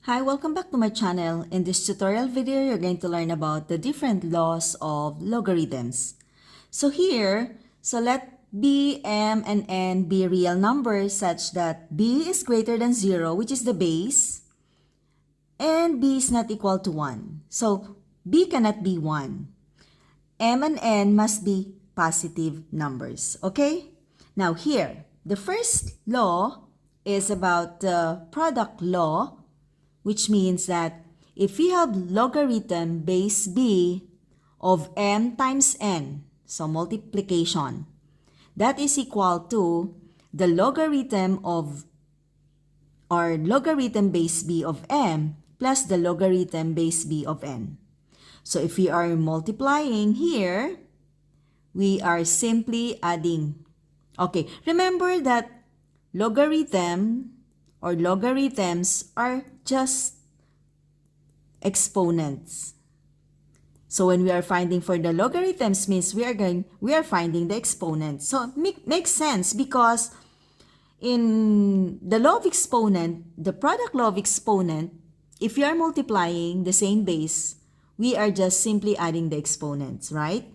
Hi, welcome back to my channel. In this tutorial video, you're going to learn about the different laws of logarithms. Let b, m, and n be real numbers such that b is greater than 0, which is the base, and b is not equal to 1. So, b cannot be 1. M and n must be positive numbers. Okay? Now here, the first law is about the product law, which means that if we have logarithm base b of m times n, so multiplication, that is equal to the logarithm of, or logarithm base b of m plus the logarithm base b of n. So if we are multiplying here, we are simply adding. Okay, remember that logarithm or logarithms are just exponents. So when we are finding for the logarithms means we are finding the exponents. So it makes sense because in the law of exponent, the product law of exponent, if we are multiplying the same base, we are just simply adding the exponents, right?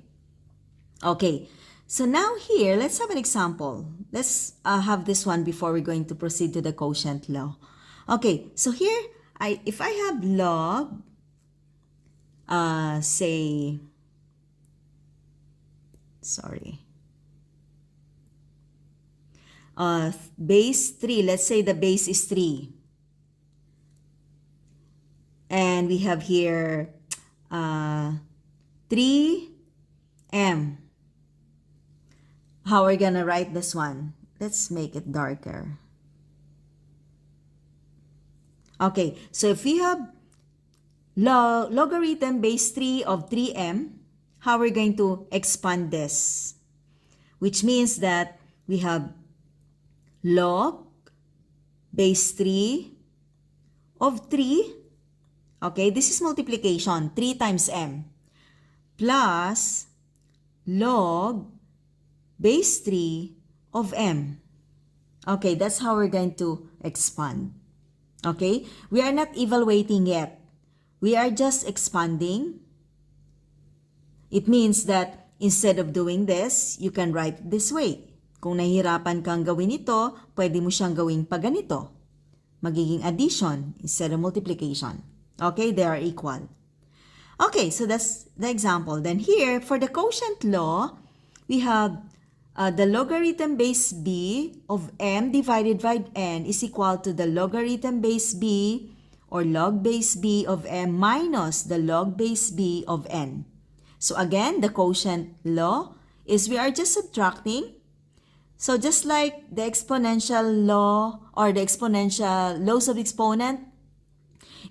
Okay, so now here, let's have an example. Let's have this one before we're going to proceed to the quotient law. Okay, so here, if I have log, base 3, let's say the base is 3. And we have here 3m. How are we gonna write this one? Let's make it darker. Okay, so if we have logarithm base 3 of 3m, how are we going to expand this? Which means that we have log base 3 of 3. Okay, this is multiplication, 3 times m, plus log base 3 of m. Okay, that's how we're going to expand. Okay, we are not evaluating yet. We are just expanding. It means that instead of doing this, you can write it this way. Kung nahihirapan kang gawin ito, pwede mo siyang gawin pa ganito. Magiging addition instead of multiplication. Okay, they are equal. Okay, so that's the example. Then here, for the quotient law, we have the logarithm base b of m divided by n is equal to the logarithm base b or log base b of m minus the log base b of n. So again, the quotient law is we are just subtracting. So just like the exponential law or the exponential laws of exponent,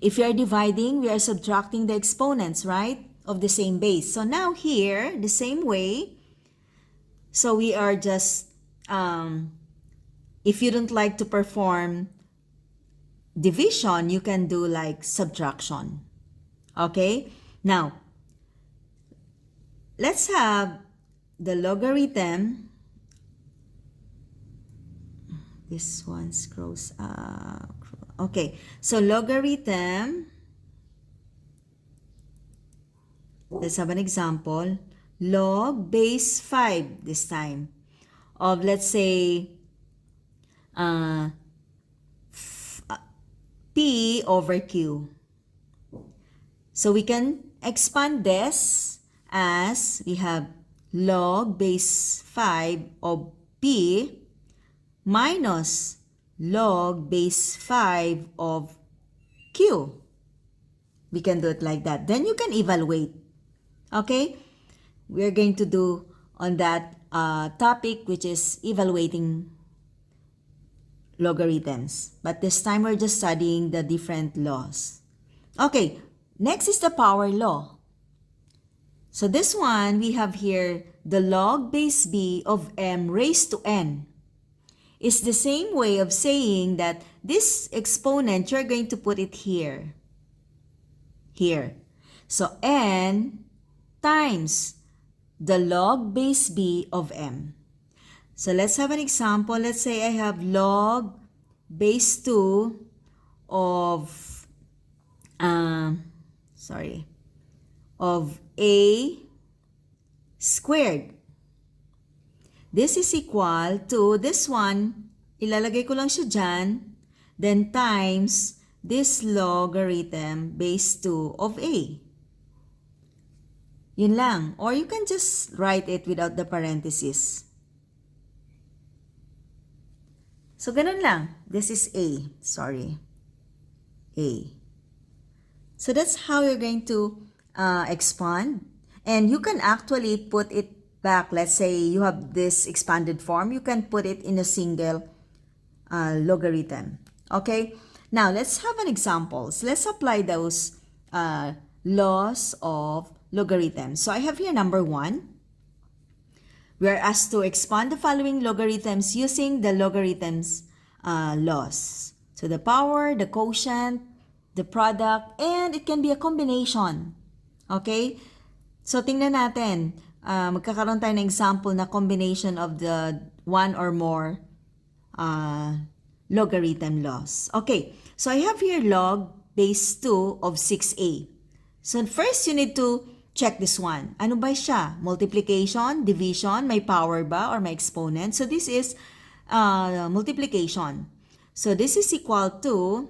if we are dividing, we are subtracting the exponents, right, of the same base. So now here, the same way, so we are just, if you don't like to perform division, you can do like subtraction. Okay? Now, let's have the logarithm. This one scrolls up. Okay, so logarithm, let's have an example. Log base 5 this time of, let's say, P over Q. So we can expand this as we have log base 5 of P minus log base 5 of Q. We can do it like that. Then you can evaluate. Okay? We're going to do on that topic, which is evaluating logarithms. But this time we're just studying the different laws. Okay, next is the power law. So this one, we have here the log base b of m raised to n. It's the same way of saying that this exponent, you're going to put it here. Here. So n times the log base b of m. So let's have an example. Let's say I have log base 2 of sorry, of a squared. This is equal to this one, ilalagay ko lang siya dyan, then times this logarithm base 2 of a. Yun lang. Or you can just write it without the parenthesis. So, ganun lang. This is a. Sorry. A. So, that's how you're going to expand. And you can actually put it back. Let's say you have this expanded form. You can put it in a single logarithm. Okay? Now, let's have an example. So, let's apply those laws of logarithms. So, I have here number 1. We are asked to expand the following logarithms using the logarithms laws. So, the power, the quotient, the product, and it can be a combination. Okay? So, tingnan natin. Magkakaroon tayo ng example na combination of the one or more logarithm laws. Okay. So, I have here log base 2 of 6a. So, first you need to check this one. Ano ba siya? Multiplication, division, may power ba or may exponent? So, this is multiplication. So, this is equal to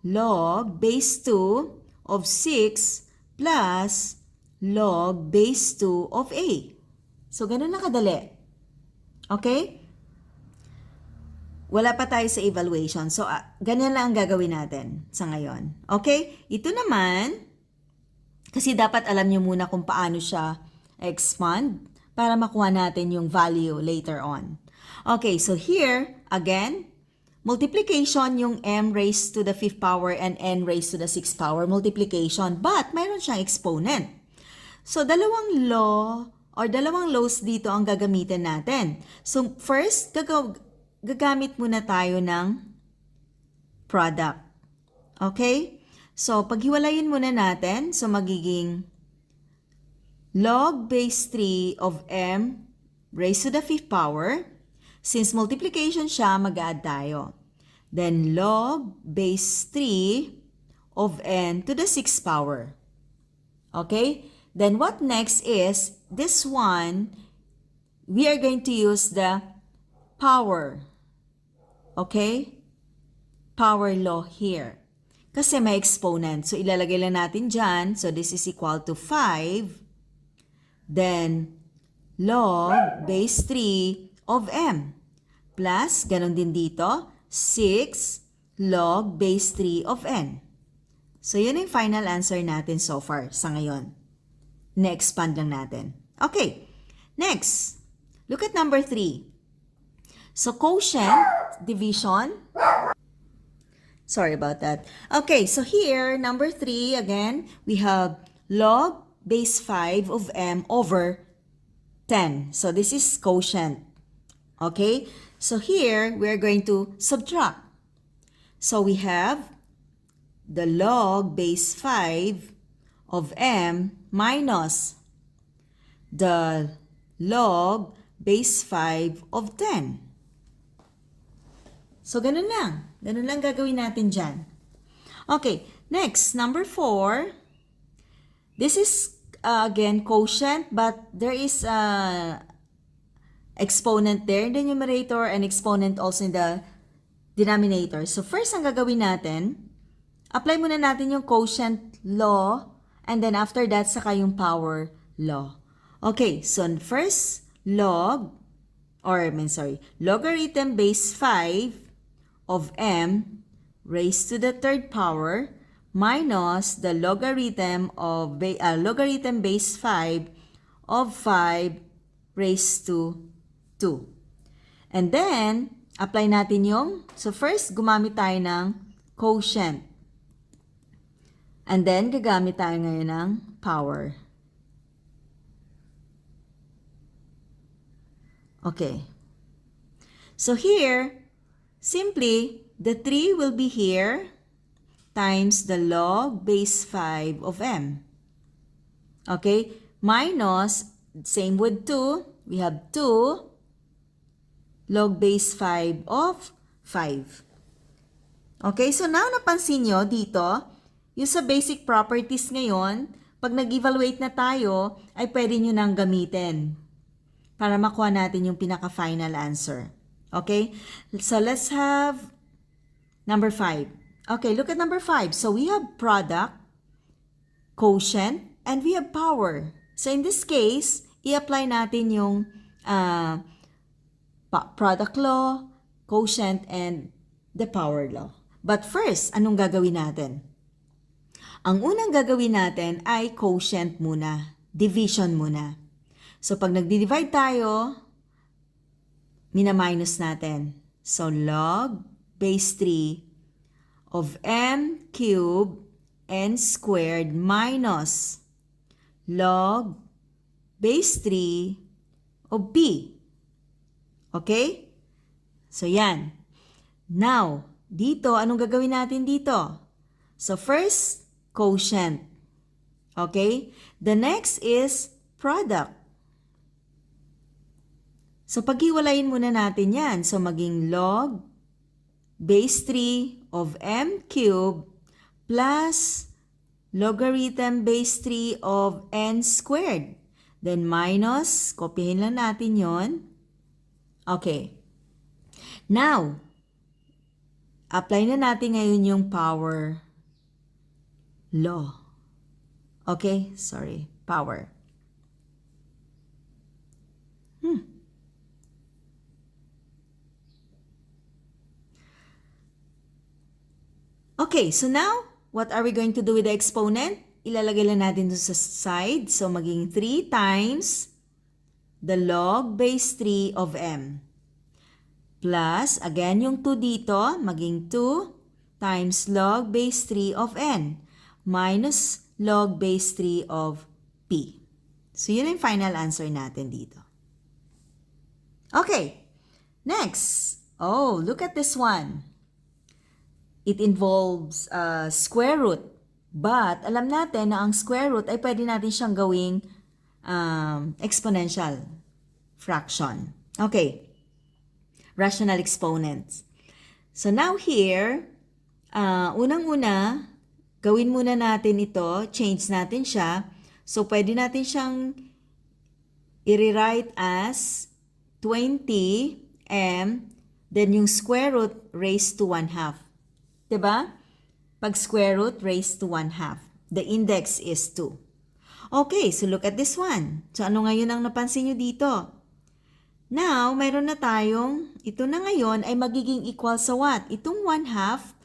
log base 2 of 6 plus log base 2 of a. So, ganun na kadali. Okay? Wala pa tayo sa evaluation. So, ganyan lang ang gagawin natin sa ngayon. Okay? Ito naman, kasi dapat alam nyo muna kung paano siya expand para makuha natin yung value later on. Okay, so here, again, multiplication yung m raised to the 5th power and n raised to the 6th power, multiplication, but mayroon siyang exponent. So, dalawang law or dalawang laws dito ang gagamitin natin. So, first, gagamit muna tayo ng product. Okay? So, paghiwalayin muna natin, so magiging log base 3 of m raised to the 5th power. Since multiplication siya, mag-add tayo. Then, log base 3 of n to the 6th power. Okay? Then, what next is, this one, we are going to use the power. Okay? Power law here. Kasi may exponent. So, ilalagay lang natin dyan. So, this is equal to 5. Then, log base 3 of m. Plus, ganun din dito, 6 log base 3 of n. So, yun yung final answer natin so far sa ngayon. Na-expand lang natin. Okay. Next. Look at number 3. So, quotient, division. Sorry about that. Okay, so here, number 3, again, we have log base 5 of m over 10. So, this is quotient. Okay? So, here, we're going to subtract. So, we have the log base 5 of m minus the log base 5 of 10. So, ganun lang. Ganun lang gagawin natin dyan. Okay, next, number 4. This is, again, quotient, but there is exponent there in the numerator and exponent also in the denominator. So, first, ang gagawin natin, apply muna natin yung quotient law, and then after that, saka yung power law. Okay, so first, logarithm base 5 of m raised to the 3rd power minus the logarithm of logarithm base 5 of 5 raised to 2. And then, apply natin yung, so first, gumamit tayo ng quotient. And then, gagamit tayo ngayon ng power. Okay. So here, simply, the 3 will be here times the log base 5 of m. Okay? Minus, same with 2, we have 2 log base 5 of 5. Okay? So now, napansin nyo dito, yung sa basic properties ngayon, pag nag-evaluate na tayo, ay pwede nyo nang gamitin para makuha natin yung pinaka-final answer. Okay? So, let's have number 5. Okay, look at number 5. So, we have product, quotient, and we have power. So, in this case, i-apply natin yung product law, quotient, and the power law. But first, anong gagawin natin? Ang unang gagawin natin ay quotient muna, division muna. So, pag nagdi-divide tayo, mina-minus natin. So, log base 3 of m cubed n squared minus log base 3 of p. Okay? So, yan. Now, dito, anong gagawin natin dito? So, first, quotient. Okay? The next is product. So, paghiwalayin muna natin yan. So, maging log base 3 of m cubed plus logarithm base 3 of n squared. Then, minus, kopyahin lang natin yon. Okay. Now, apply na natin ngayon yung power law. Okay? Sorry. Power. Okay, so now, what are we going to do with the exponent? Ilalagay lang natin doon sa side. So, maging 3 times the log base 3 of m. Plus, again, yung 2 dito, maging 2 times log base 3 of n. Minus log base 3 of p. So, yun ang final answer natin dito. Okay, next. Oh, look at this one. It involves square root. But, alam natin na ang square root ay pwede natin siyang gawing exponential fraction. Okay. Rational exponents. So, now here, unang-una, gawin muna natin ito. Change natin siya. So, pwede natin siyang i-rewrite as 20m, then yung square root raised to 1/2. Diba? Pag square root raised to 1/2. The index is 2. Okay, so look at this one. So ano ngayon ang napansin nyo dito? Now, mayroon na tayong, ito na ngayon ay magiging equal sa what? Itong 1/2,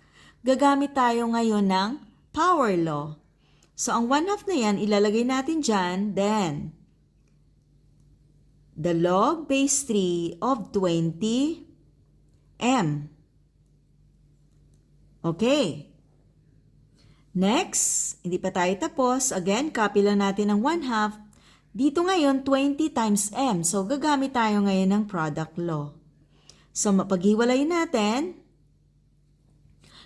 gagamit tayo ngayon ng power law. So ang 1/2 na yan, ilalagay natin dyan, then the log base 3 of 20m. Okay. Next, hindi pa tayo tapos. Again, copy lang natin ang 1/2. Dito ngayon, 20 times m. So, gagamit tayo ngayon ng product law. So, mapaghiwalay natin,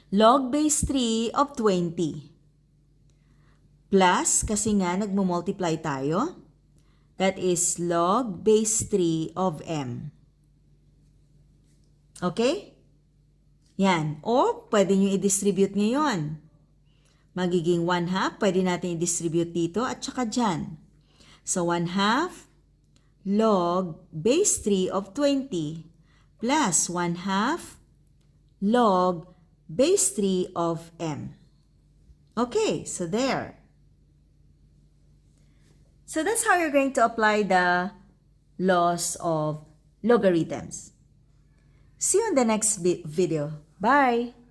log base 3 of 20. Plus, kasi nga, nagmumultiply tayo. That is log base 3 of m. Okay? Yan. O, pwede nyo i-distribute ngayon. Magiging 1/2, pwede natin i-distribute dito at saka dyan. So, 1/2 log base 3 of 20 plus 1/2 log base 3 of m. Okay, so there. So, that's how you're going to apply the laws of logarithms. See you in the next video. Bye!